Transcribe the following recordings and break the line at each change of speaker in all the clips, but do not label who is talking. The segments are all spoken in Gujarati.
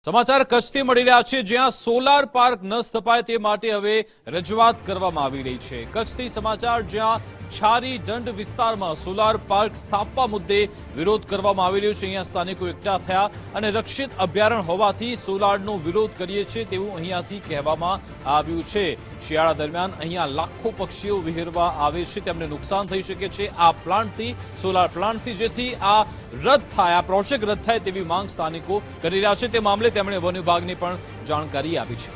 સમાચાર કચ્છથી મળી રહ્યા છે, જ્યાં સોલાર પાર્ક ન સ્થપાય તે માટે હવે રજૂઆત કરવામાં આવી રહી છે। કચ્છથી સમાચાર, જ્યાં છારી દંડ વિસ્તારમાં સોલાર પાર્ક સ્થાપવા મુદ્દે વિરોધ કરવામાં આવી રહ્યો છે। અહીંયા સ્થાનિકો એકઠા થયા અને રક્ષિત અભયારણ્ય હોવાથી સોલારનો વિરોધ કરીએ છીએ તેવું અહીંયાથી કહેવામાં આવ્યું છે। શિયાળા દરમિયાન અહીંયા લાખો પક્ષીઓ વિહરવા આવે છે, તેમને નુકસાન થઈ શકે છે આ પ્લાન્ટથી, સોલાર પ્લાન્ટથી, જેથી આ રદ થાય, આ પ્રોજેક્ટ રદ થાય તેવી માંગ સ્થાનિકો કરી રહ્યા છે। તે મામલે તેમણે વન વિભાગને પણ જાણકારી આપી છે।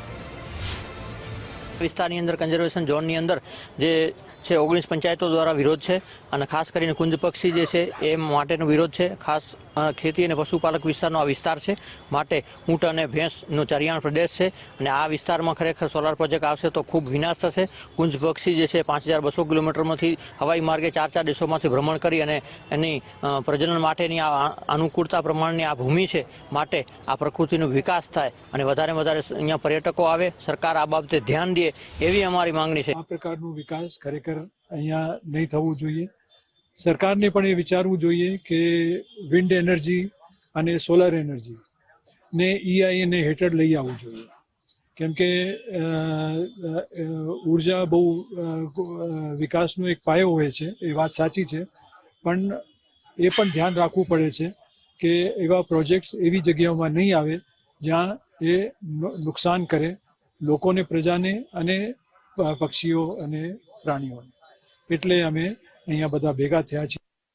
વિસ્તારની અંદર કન્ઝર્વેશન ઝોનની અંદર જે છે 19 પંચાયતો દ્વારા વિરોધ છે અને ખાસ કરીને કુંજ પક્ષી જે છે એ માટેનો વિરોધ છે। ખાસ ખેતી અને પશુપાલક વિસ્તારનો આ વિસ્તાર છે, માટે ઊંટ અને ભેંસનો ચરિયાણ પ્રદેશ છે અને આ વિસ્તારમાં ખરેખર સોલાર પ્રોજેક્ટ આવશે તો ખૂબ વિનાશ થશે। કુંજ પક્ષી જે છે 5200 કિલોમીટરમાંથી હવાઈ માર્ગે 4 દેશોમાંથી ભ્રમણ કરી અને એની પ્રજનન માટેની આ અનુકૂળતા પ્રમાણની આ ભૂમિ છે, માટે આ પ્રકૃતિનો વિકાસ થાય અને વધારે અહીંયા પર્યટકો આવે, સરકાર આ બાબતે ધ્યાન દે એવી અમારી માંગણી છે।
આ પ્રકારનો વિકાસ ખરેખર અહીંયા નહીં થવું જોઈએ। સરકારને પણ એ વિચારવું જોઈએ કે વિન્ડ એનર્જી અને સોલાર એનર્જી ને EIA હેઠળ લઈ આવવું જોઈએ, કેમ કે ઉર્જા બહુ વિકાસનો એક પાયો હોય છે, એ વાત સાચી છે, પણ એ પણ ધ્યાન રાખવું પડે છે કે એવા પ્રોજેક્ટ્સ એવી જગ્યાઓમાં નહીં આવે જ્યાં એ નુકસાન કરે લોકોને, પ્રજાને અને પક્ષીઓ અને પ્રાણીઓને। એટલે અમે અહીંયા બધા ભેગા થયા છીએ।